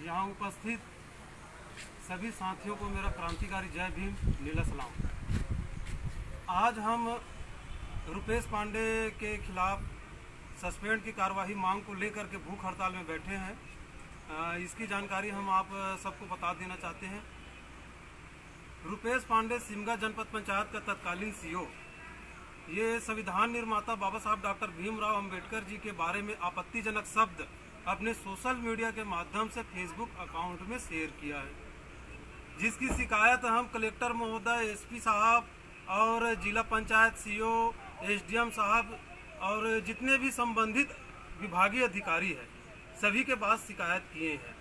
यहाँ उपस्थित सभी साथियों को मेरा क्रांतिकारी जय भीम नीला सलाम। आज हम रुपेश पांडे के खिलाफ सस्पेंड की कार्यवाही मांग को लेकर के भूख हड़ताल में बैठे हैं। इसकी जानकारी हम आप सबको बता देना चाहते हैं। रुपेश पांडे सिमगा जनपद पंचायत का तत्कालीन सीओ ये संविधान निर्माता बाबा साहब डॉक्टर भीमराव अंबेडकर जी के बारे में आपत्तिजनक शब्द अपने सोशल मीडिया के माध्यम से फेसबुक अकाउंट में शेयर किया है, जिसकी शिकायत हम कलेक्टर महोदय, एसपी साहब और जिला पंचायत सीओ, एसडीएम साहब और जितने भी संबंधित विभागीय अधिकारी हैं सभी के पास शिकायत किए हैं।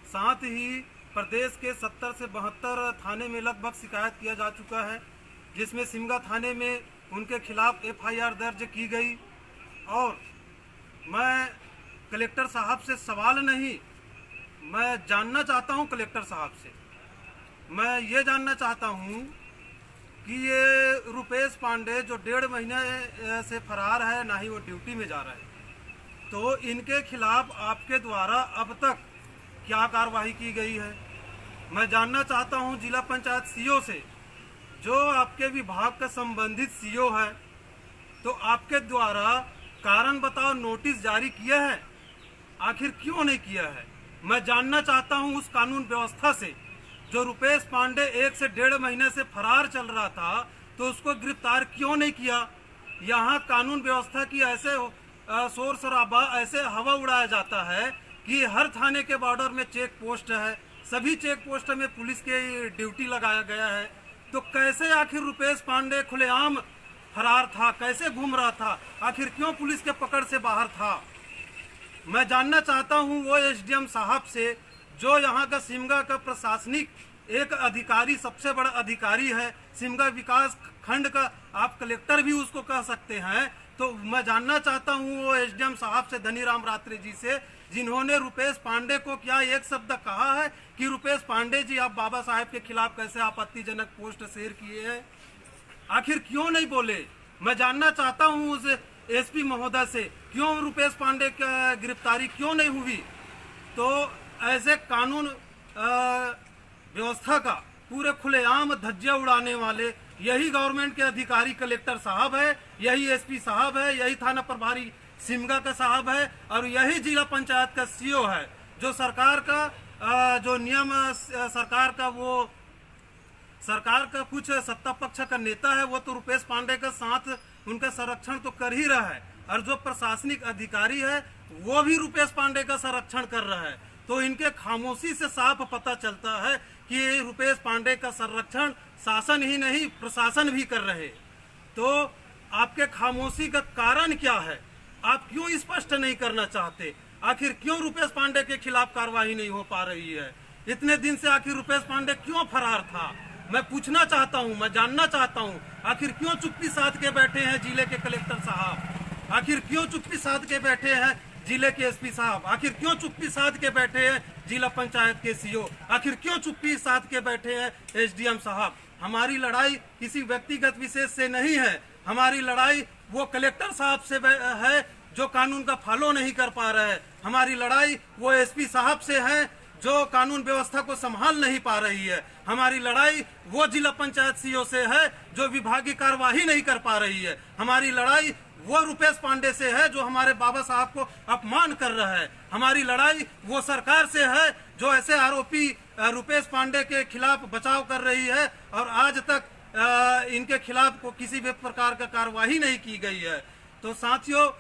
साथ ही प्रदेश के 70 से 72 थाने में लगभग शिकायत किया जा चुका है, जिसमें सिमगा थाने में उनके खिलाफ एफआईआर दर्ज की गई। और मैं कलेक्टर साहब से सवाल नहीं, मैं जानना चाहता हूं कलेक्टर साहब से, मैं ये जानना चाहता हूं कि ये रुपेश पांडे जो 1.5 महीने से फरार है, ना ही वो ड्यूटी में जा रहा है, तो इनके खिलाफ आपके द्वारा अब तक क्या कार्रवाई की गई है। मैं जानना चाहता हूं जिला पंचायत सीओ से, जो आपके विभाग का संबंधित सीओ है, तो आपके द्वारा कारण बताओ नोटिस जारी किया है, आखिर क्यों नहीं किया है। मैं जानना चाहता हूं उस कानून व्यवस्था से जो रुपेश पांडे 1 से 1.5 महीने से फरार चल रहा था, तो उसको गिरफ्तार क्यों नहीं किया। यहाँ कानून व्यवस्था की ऐसे शोर शराबा, ऐसे हवा उड़ाया जाता है कि हर थाने के बॉर्डर में चेक पोस्ट है, सभी चेक पोस्ट में पुलिस की ड्यूटी लगाया गया है। तो कैसे आखिर रुपेश पांडे खुलेआम फरार था, कैसे घूम रहा था, आखिर क्यों पुलिस के पकड़ से बाहर था। मैं जानना चाहता हूं वो एसडीएम साहब से, जो यहाँ का सिमगा का प्रशासनिक एक अधिकारी, सबसे बड़ा अधिकारी है सिमगा विकास खंड का, आप कलेक्टर भी उसको कह सकते हैं। तो मैं जानना चाहता हूं वो एसडीएम साहब से, धनीराम रात्रे जी से, जिन्होंने रुपेश पांडे को क्या एक शब्द कहा है कि रुपेश पांडे जी आप बाबा साहेब के खिलाफ कैसे आपत्तिजनक पोस्ट शेयर किए हैं, आखिर क्यों नहीं बोले। मैं जानना चाहता हूं उस एसपी महोदय से, क्यों रुपेश पांडे की गिरफ्तारी क्यों नहीं हुई। तो ऐसे कानून व्यवस्था का पूरे खुलेआम धज्जियां उड़ाने वाले यही गवर्नमेंट के अधिकारी कलेक्टर साहब है, यही एसपी साहब है, यही थाना प्रभारी सिमगा का साहब है और यही जिला पंचायत का सीओ है, जो सरकार का जो नियम, सरकार का कुछ सत्ता पक्ष का नेता है, वो तो रुपेश पांडे का साथ उनका संरक्षण तो कर ही रहा है, और जो प्रशासनिक अधिकारी है वो भी रुपेश पांडे का संरक्षण कर रहा है। तो इनके खामोशी से साफ पता चलता है कि रुपेश पांडे का संरक्षण शासन ही नहीं प्रशासन भी कर रहे। तो आपके खामोशी का कारण क्या है, आप क्यों स्पष्ट नहीं करना चाहते, आखिर क्यों रुपेश पांडे के खिलाफ कार्रवाई नहीं हो पा रही है। इतने दिन से आखिर रुपेश पांडे क्यों फरार था, मैं पूछना चाहता हूं, मैं जानना चाहता हूं। आखिर क्यों चुप्पी साध के बैठे हैं जिले के कलेक्टर साहब, आखिर क्यों चुप्पी साध के बैठे हैं जिले के एसपी साहब, आखिर क्यों चुप्पी साध के बैठे हैं जिला पंचायत के सीओ, आखिर क्यों चुप्पी साध के बैठे हैं एसडीएम साहब। हमारी लड़ाई किसी व्यक्तिगत विशेष से नहीं है, हमारी लड़ाई वो कलेक्टर साहब से है जो कानून का फॉलो नहीं कर पा रहे हैं, हमारी लड़ाई वो एसपी साहब से है जो कानून व्यवस्था को संभाल नहीं पा रही है, हमारी लड़ाई वो जिला पंचायत सीओ से है जो विभागीय कार्यवाही नहीं कर पा रही है, हमारी लड़ाई वो रुपेश पांडे से है जो हमारे बाबा साहब को अपमान कर रहा है, हमारी लड़ाई वो सरकार से है जो ऐसे आरोपी रुपेश पांडे के खिलाफ बचाव कर रही है और आज तक इनके खिलाफ को किसी भी प्रकार का कार्यवाही नहीं की गई है। तो साथियों,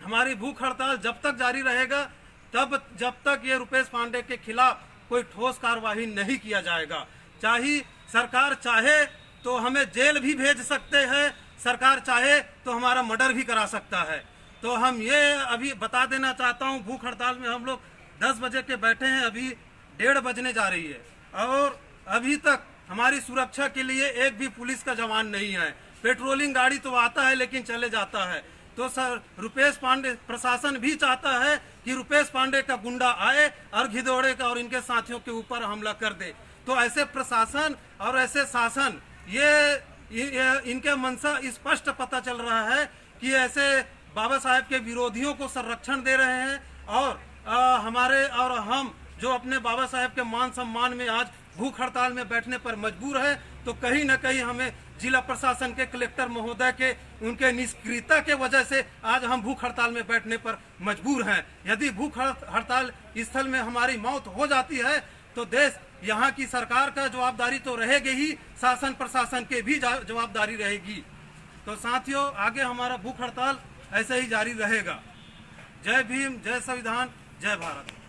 हमारी भूख हड़ताल जब तक जारी रहेगा जब तक ये रुपेश पांडे के खिलाफ कोई ठोस कार्यवाही नहीं किया जाएगा। चाहे सरकार चाहे तो हमें जेल भी भेज सकते हैं, सरकार चाहे तो हमारा मर्डर भी करा सकता है। तो हम ये अभी बता देना चाहता हूँ, भूख हड़ताल में हम लोग 10 बजे के बैठे हैं, अभी 1:30 बजने जा रही है और अभी तक हमारी सुरक्षा के लिए एक भी पुलिस का जवान नहीं है। पेट्रोलिंग गाड़ी तो आता है लेकिन चले जाता है। तो सर रुपेश पांडे, प्रशासन भी चाहता है कि रुपेश पांडे का गुंडा आए और घिदोड़े का और इनके साथियों के ऊपर हमला कर दे। तो ऐसे प्रशासन और ऐसे शासन ये इनके मंशा स्पष्ट पता चल रहा है कि ऐसे बाबा साहेब के विरोधियों को संरक्षण दे रहे हैं और हमारे और हम जो अपने बाबा साहेब के मान सम्मान में आज भूख हड़ताल में बैठने पर मजबूर है, तो कहीं न कहीं हमें जिला प्रशासन के कलेक्टर महोदय के उनके निष्क्रियता के वजह से आज हम भूख हड़ताल में बैठने पर मजबूर हैं। यदि भूख हड़ताल स्थल में हमारी मौत हो जाती है तो देश यहाँ की सरकार का जवाबदारी तो रहेगी ही, शासन प्रशासन के भी जवाबदारी रहेगी। तो साथियों, आगे हमारा भूख हड़ताल ऐसे ही जारी रहेगा। जय भीम, जय संविधान, जय भारत।